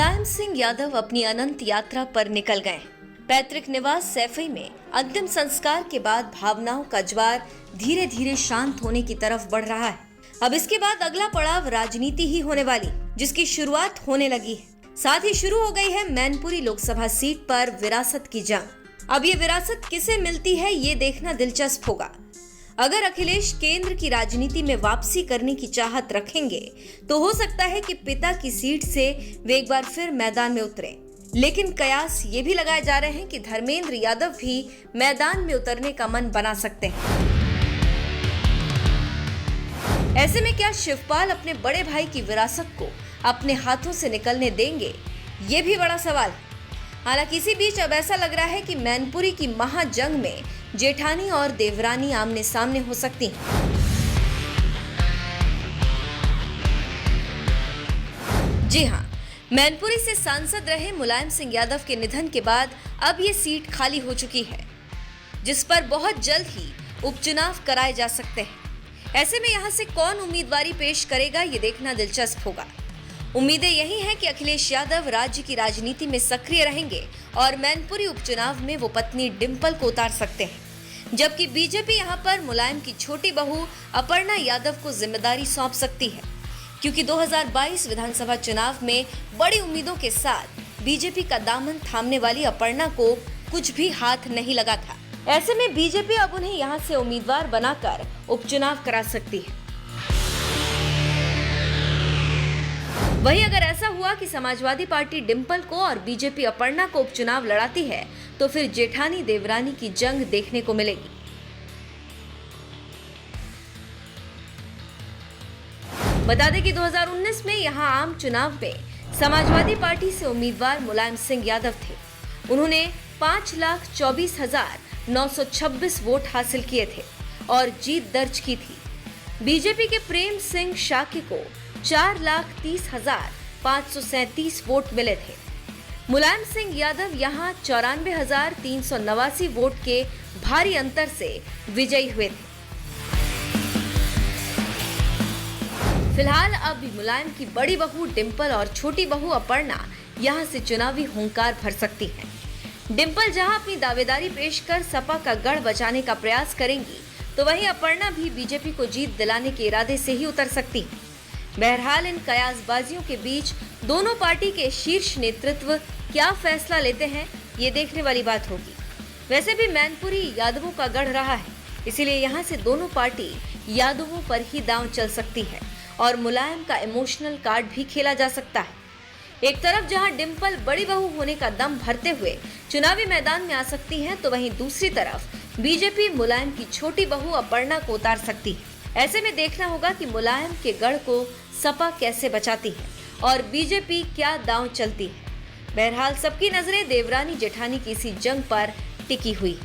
मुलायम सिंह यादव अपनी अनंत यात्रा पर निकल गए। पैतृक निवास सैफई में अंतिम संस्कार के बाद भावनाओं का ज्वार धीरे धीरे शांत होने की तरफ बढ़ रहा है। अब इसके बाद अगला पड़ाव राजनीति ही होने वाली, जिसकी शुरुआत होने लगी है। साथ ही शुरू हो गई है मैनपुरी लोकसभा सीट पर विरासत की जंग। अब ये विरासत किसे मिलती है, ये देखना दिलचस्प होगा। अगर अखिलेश केंद्र की राजनीति में वापसी करने की चाहत रखेंगे तो हो सकता है कि पिता की सीट से वे एक बार फिर मैदान में उतरें। लेकिन कयास ये भी लगाए जा रहे हैं कि धर्मेंद्र यादव भी मैदान में उतरने का मन बना सकते हैं। ऐसे में क्या शिवपाल अपने बड़े भाई की विरासत को अपने हाथों से निकलने देंगे, ये भी बड़ा सवाल है। हालांकि इसी बीच अब ऐसा लग रहा है कि मैनपुरी की महाजंग में जेठानी और देवरानी आमने सामने हो सकती हैं। जी हां, मैनपुरी से सांसद रहे मुलायम सिंह यादव के निधन के बाद अब ये सीट खाली हो चुकी है, जिस पर बहुत जल्द ही उपचुनाव कराए जा सकते हैं। ऐसे में यहां से कौन उम्मीदवारी पेश करेगा, ये देखना दिलचस्प होगा। उम्मीदें यही हैं कि अखिलेश यादव राज्य की राजनीति में सक्रिय रहेंगे और मैनपुरी उपचुनाव में वो पत्नी डिंपल को उतार सकते हैं, जबकि बीजेपी यहां पर मुलायम की छोटी बहू अपर्णा यादव को जिम्मेदारी सौंप सकती है, क्योंकि 2022 विधानसभा चुनाव में बड़ी उम्मीदों के साथ बीजेपी का दामन थामने वाली अपर्णा को कुछ भी हाथ नहीं लगा था। ऐसे में बीजेपी अब उन्हें यहां से उम्मीदवार बनाकर उपचुनाव करा सकती है। वहीं अगर ऐसा हुआ कि समाजवादी पार्टी डिंपल को और बीजेपी अपर्णा को उपचुनाव लड़ाती है तो फिर जेठानी देवरानी की जंग देखने को मिलेगी। बता दें कि 2019 में यहां आम चुनाव में समाजवादी पार्टी से उम्मीदवार मुलायम सिंह यादव थे। उन्होंने 5,24,926 वोट हासिल किए थे और जीत दर्ज की थी। बीजेपी के प्रेम सिंह शाक्य को 4,30,537 वोट मिले थे। मुलायम सिंह यादव यहां 94,389 वोट के भारी अंतर से विजयी हुए थे। फिलहाल अब मुलायम की बड़ी बहू डिंपल और छोटी बहू अपर्णा यहां से चुनावी हुंकार भर सकती हैं। डिंपल जहां अपनी दावेदारी पेश कर सपा का गढ़ बचाने का प्रयास करेंगी, तो वहीं अपर्णा भी बीजेपी को जीत दिलाने के इरादे से ही उतर सकती है। बहरहाल इन कयासबाजियों के बीच दोनों पार्टी के शीर्ष नेतृत्व क्या फैसला लेते हैं, ये देखने वाली बात होगी। वैसे भी मैनपुरी यादवों का गढ़ रहा है, इसीलिए यहाँ से दोनों पार्टी यादवों पर ही दांव चल सकती है और मुलायम का इमोशनल कार्ड भी खेला जा सकता है। एक तरफ जहां डिंपल बड़ी बहू होने का दम भरते हुए चुनावी मैदान में आ सकती हैं, तो वहीं दूसरी तरफ बीजेपी मुलायम की छोटी बहू अपर्णा को उतार सकती है। ऐसे में देखना होगा कि मुलायम के गढ़ को सपा कैसे बचाती है और बीजेपी क्या दांव चलती है। बहरहाल सबकी नजरें देवरानी जेठानी की इसी जंग पर टिकी हुई।